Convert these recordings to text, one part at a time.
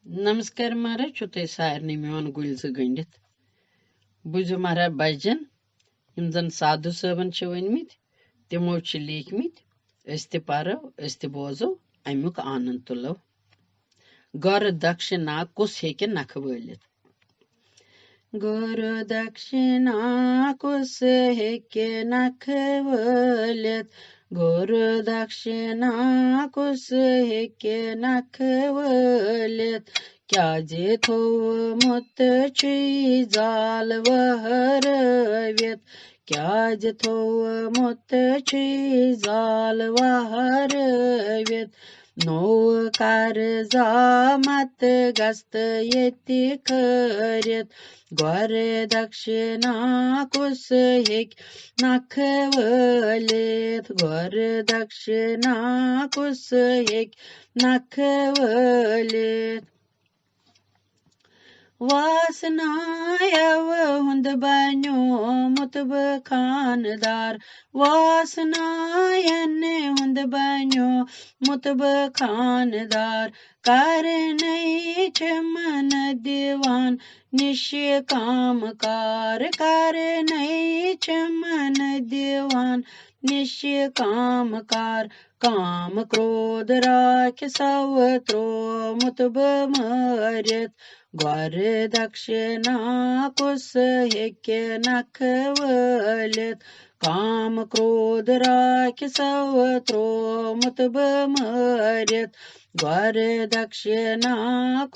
नमस्कार महाराज छु तुह सारे मोन गुल गंडित बुझो महाराज बजन यम जन साधु सबन वनमित तिमो लिखमित परो बोजो अमुक आनंद तुलो। गौर दक्षिणा कुस हेके नख वलित। गुरु दक्षिणा कुस हेके नख वलित। गुरु दक्षिणा कुस हेके नख वलित। क्या जे थो मुत छी जाल वहरवित। क्या जे थो मुत छी जाल वहरवित। नो कर मत गस्त येति खरित। गौर दक्षिणा कुस हेक नख वलित। गौर दक्षिणा कुस हेक नख वलित। वासनायव हुंद बन्यो मुतब खानदार। वासनायन हुंद बन्यो मुतब खानदार। कर नहीं मन दीवान निश्य कामकार। कर नहीं मन दीवान निश्य कामकार। काम क्रोध राख सवत्रो मुतब मरित। गौर दक्षिणा कुस हेके नख वलित। काम क्रोध राख सवत्रो मुतब मरित। गौर दक्षिणा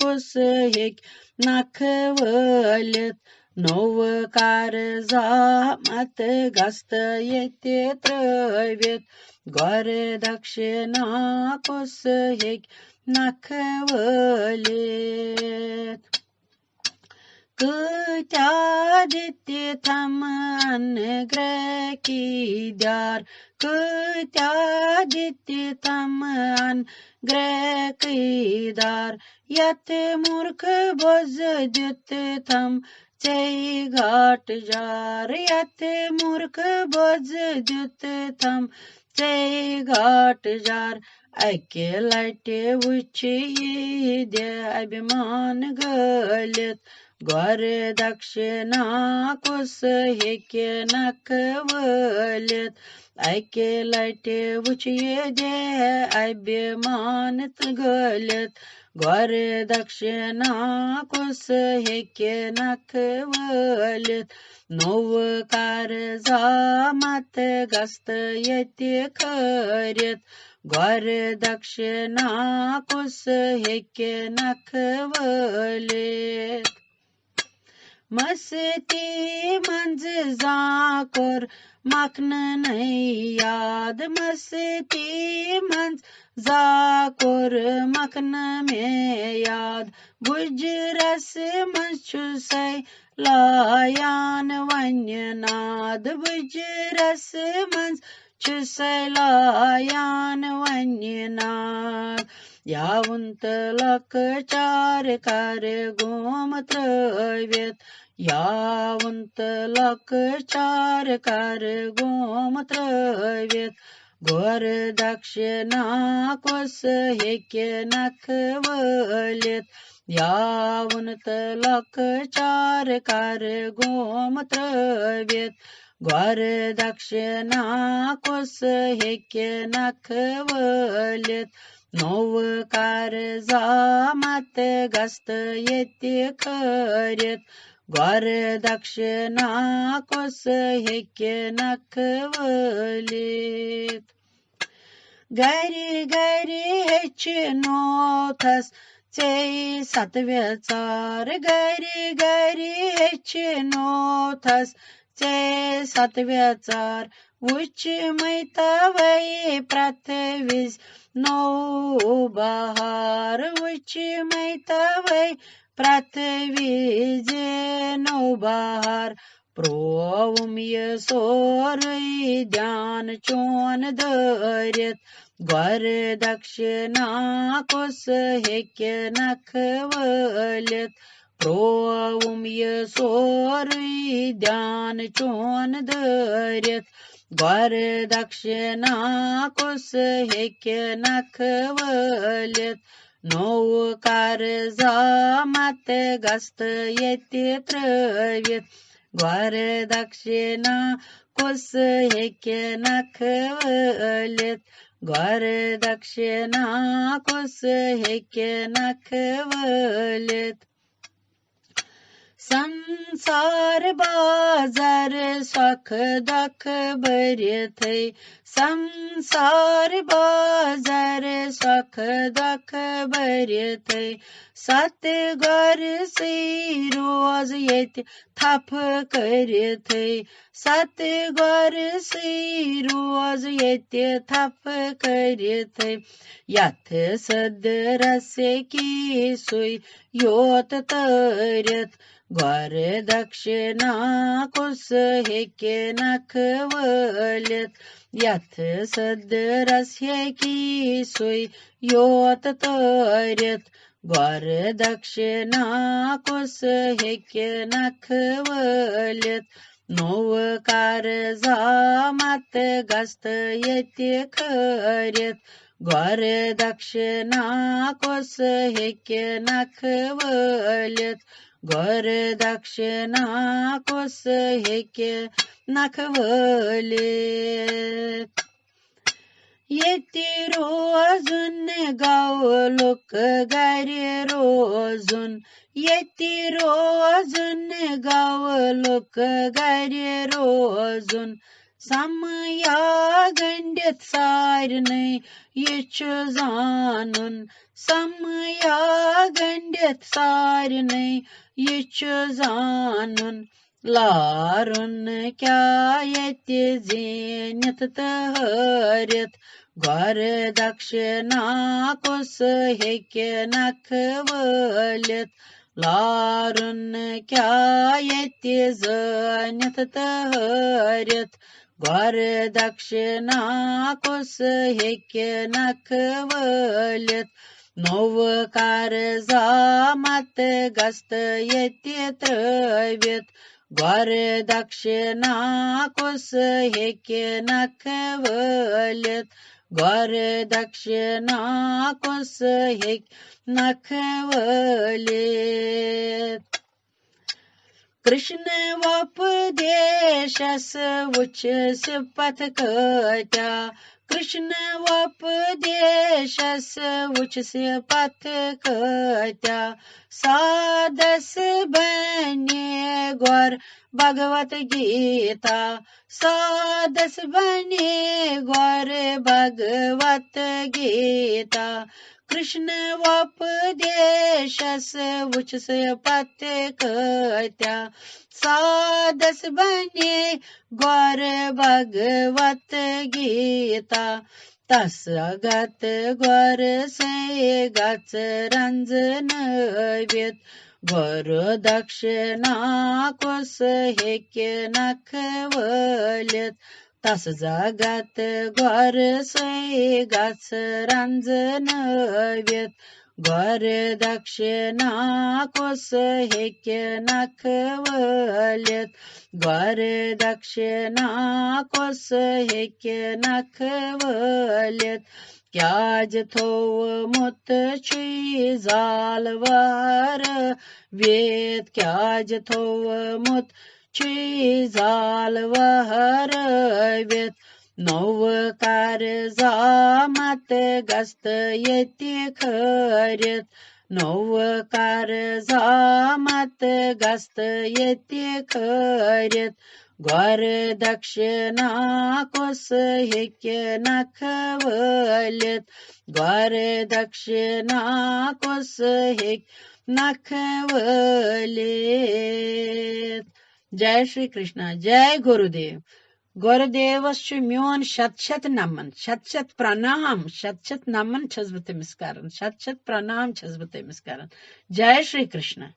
कुस हेक नख वलित। नोव कर मत गस्त येते त्रवित। गौर दक्षिणा कुस हेक नख वलित। कत्या दित्य थम अनुग्रह की द्यार। कत्या दित्य थम अनुग्रह की दार। यत मूर्ख बोझ द्युत थम चई घाट जार। यत मूर्ख बोझ द्युत थम चई घाट जार। अके लटे वुछ दे अभिमान गलित। गौर दक्षिणा कुस हेके नख वलित। अके लटे वुछ दे अभिमान गलित। गौर दक्षिणा कुस हेके नख वलित। नोव कर मत गस्त येते खरित। गौर दक्षिणा कुस हेके नख वलित। मस्ती मंज जाकोर मखन नहीं याद। मस्ती मंज जाकोर मखन में याद। बुझ रस मछुसै लायान वन्य नाद। बुझ रस मंज छुसै लायान वन्य नाद। यावंत लक चार कर गोम त्रवित। यावंत लक चार कर गोम त्रवित। गौर दक्षिणा कुस हेके नख वलित। यावंत लक चार कर गोम त्रवित। गौर दक्षिणा कुस हेके नख वलित। नोव कर मत गस्त येते खरित। गौर दक्षिणा कुस हेके नख वलित। गरी गरी हेचनोथस चई सतव्यचार। गरी गरी हेचनोथस चई सतव्यचार। वुच मैतवै प्रथविज नो बहार। वुच मैतवै प्रथविज नो बहार। प्रोवम सोर ध्यान चोन धरित। गौर दक्षिणा कुस हेके नख वलित। प्रोवम सोर ध्यान चोन धरित। गौर दक्षिणा कुस हेके नख वलित। नोव कारजामत गस्त येते त्रवित ग्वार दक्षिणा कुस हेके नखवलित ग्वार दक्षिणा कुस हेके नखवलित संसार बाजार सख दख भरिथै संसार बाजार सख दख भरिथै सत गर से रोज येत थप करिथै सत गर से रोज येत थप करिथै यथ सद रसे की सुई योत तरित ग्वार दक्षिणा कुस हेके नखवलित यथ सद रस्य की सुई योत तरित ग्वार दक्षिणा कुस हेके नखवलित नोव कारजामत गस्त येते खरित ग्वार दक्षिणा कुस हेके नखवलित ग्वार दक्षिणा कुस हेके नखवलित येते रोजून गाव लोक गारे रोजून येते रोजून गाव लोक गारे रोजून समया गंडित सारनै ये छु जानून समया गंडित सारनै ये छु जानून लारुन क्या येते जेनित तहरित ग्वार दक्षिणा कुस हेके नखवलित लारुन क्या येते जनित तहरित ग्वार दक्षिणा कुस हेके नखवलित नोव कारजामत गस्त येते त्रवित ग्वार दक्षिणा कुस हेके नखवलित ग्वार दक्षिणा कुस हेके नखवलित कृष्ण वपदेशस उच्च पथ कत्या कृष्ण वपदेशस उच्च पथ कत्या सादस बने ग्वार भगवत गीता सादस बने ग्वार भगवत गीता कृष्ण वपदेशस उच्च पथ कत्या सादस बने ग्वार भगवत गीता तस गत ग्वार से गच रंजनवित ग्वार दक्षिणा कुस हेके नखवलित तस जगत ग्वार से गच रंजनवित ग्वार दक्षिणा कुस हेके नखवलित ग्वार दक्षिणा कुस हेके नखवलित क्याज थोव मुत छुई जालवार वेद क्याज थोव मुत छुई जालवार वेद नोव कारजामत गस्त येते खरित नोव कारजामत गस्त येते खरित ग्वार दक्षिणा कुस हेके नखवलित ग्वार दक्षिणा कुस हेके नखवलित जय श्री कृष्ण जय गुरुदेव गुरुदेवस म्योन शत शत नमन शत शत प्रणाम शत शत नमन छस बह तमिस करन शत शत प्रणाम छस बह तमिस करन जय श्री कृष्ण।